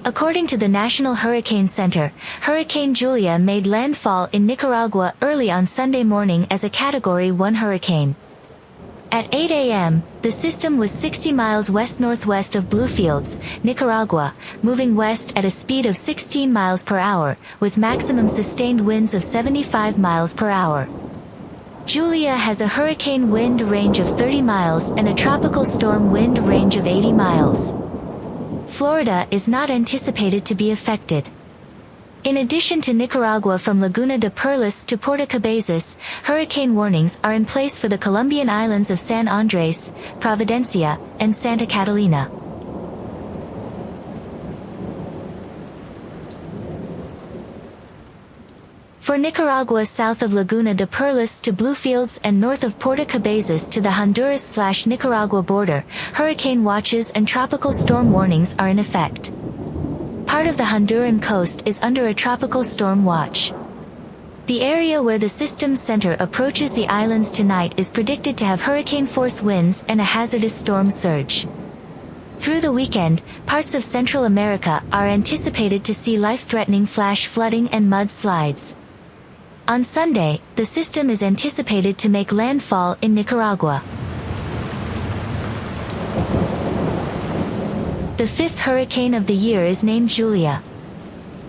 According to the National Hurricane Center, Hurricane Julia made landfall in Nicaragua early on Sunday morning as a Category 1 hurricane. At 8 a.m., the system was 60 miles west-northwest of Bluefields, Nicaragua, moving west at a speed of 16 miles per hour, with maximum sustained winds of 75 miles per hour. Julia has a hurricane wind range of 30 miles and a tropical storm wind range of 80 miles. Florida is not anticipated to be affected. In addition to Nicaragua, from Laguna de Perlas to Puerto Cabezas, hurricane warnings are in place for the Colombian islands of San Andres, Providencia, and Santa Catalina. For Nicaragua, south of Laguna de Perlas to Bluefields and north of Puerto Cabezas to the Honduras/Nicaragua border, hurricane watches and tropical storm warnings are in effect. Part of the Honduran coast is under a tropical storm watch. The area where the system's center approaches the islands tonight is predicted to have hurricane-force winds and a hazardous storm surge. Through the weekend, parts of Central America are anticipated to see life-threatening flash flooding and mudslides. On Sunday, the system is anticipated to make landfall in Nicaragua. The fifth hurricane of the year is named Julia.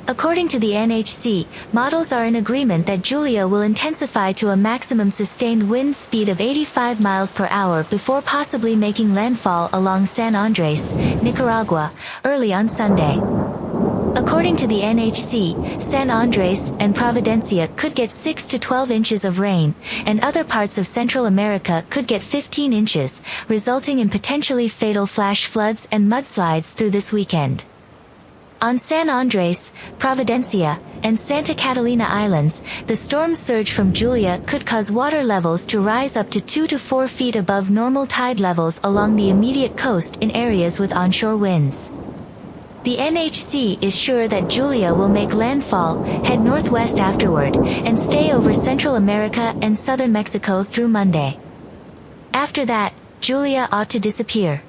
According to the NHC, models are in agreement that Julia will intensify to a maximum sustained wind speed of 85 miles per hour before possibly making landfall along San Andres, Nicaragua, early on Sunday. According to the NHC, San Andres and Providencia could get 6 to 12 inches of rain, and other parts of Central America could get 15 inches, resulting in potentially fatal flash floods and mudslides through this weekend. On San Andres, Providencia, and Santa Catalina Islands, the storm surge from Julia could cause water levels to rise up to 2 to 4 feet above normal tide levels along the immediate coast in areas with onshore winds. The NHC is sure that Julia will make landfall, head northwest afterward, and stay over Central America and southern Mexico through Monday. After that, Julia ought to disappear.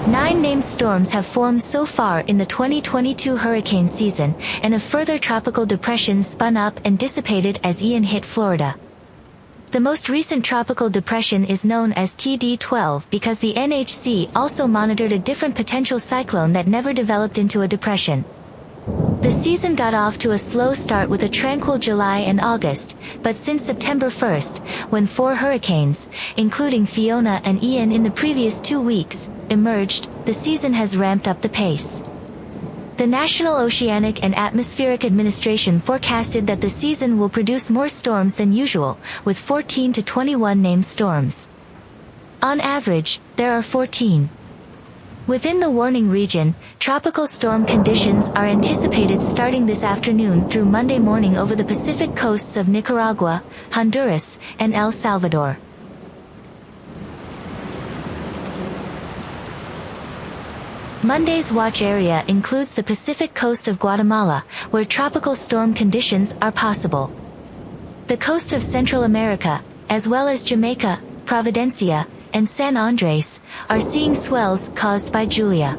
Nine named storms have formed so far in the 2022 hurricane season, and a further tropical depression spun up and dissipated as Ian hit Florida. The most recent tropical depression is known as TD-12 because the NHC also monitored a different potential cyclone that never developed into a depression. The season got off to a slow start with a tranquil July and August, but since September 1st, when 4 hurricanes, including Fiona and Ian in the previous 2 weeks, emerged, the season has ramped up the pace. The National Oceanic and Atmospheric Administration forecasted that the season will produce more storms than usual, with 14 to 21 named storms. On average, there are 14. Within the warning region, tropical storm conditions are anticipated starting this afternoon through Monday morning over the Pacific coasts of Nicaragua, Honduras, and El Salvador. Monday's watch area includes the Pacific coast of Guatemala, where tropical storm conditions are possible. The coast of Central America, as well as Jamaica, Providencia, and San Andres, are seeing swells caused by Julia.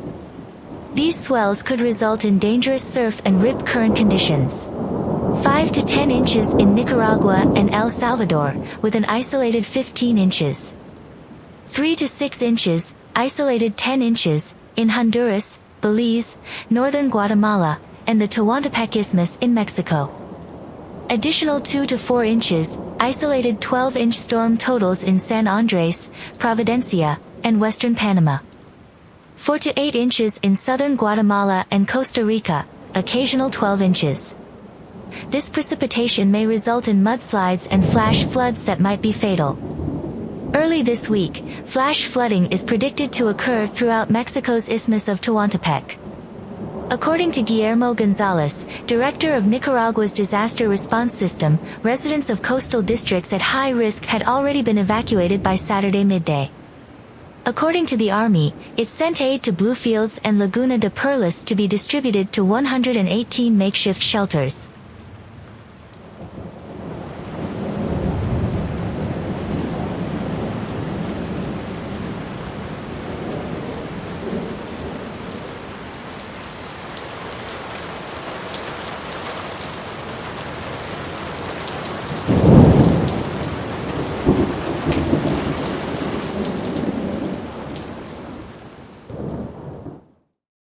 These swells could result in dangerous surf and rip current conditions. 5 to 10 inches in Nicaragua and El Salvador, with an isolated 15 inches. 3 to 6 inches, isolated 10 inches, in Honduras, Belize, northern Guatemala, and the Tehuantepec Isthmus in Mexico. Additional 2 to 4 inches, isolated 12-inch storm totals in San Andres, Providencia, and western Panama. 4 to 8 inches in southern Guatemala and Costa Rica, occasional 12 inches. This precipitation may result in mudslides and flash floods that might be fatal. Early this week, flash flooding is predicted to occur throughout Mexico's Isthmus of Tehuantepec. According to Guillermo Gonzalez, director of Nicaragua's disaster response system, residents of coastal districts at high risk had already been evacuated by Saturday midday. According to the Army, it sent aid to Bluefields and Laguna de Perlas to be distributed to 118 makeshift shelters.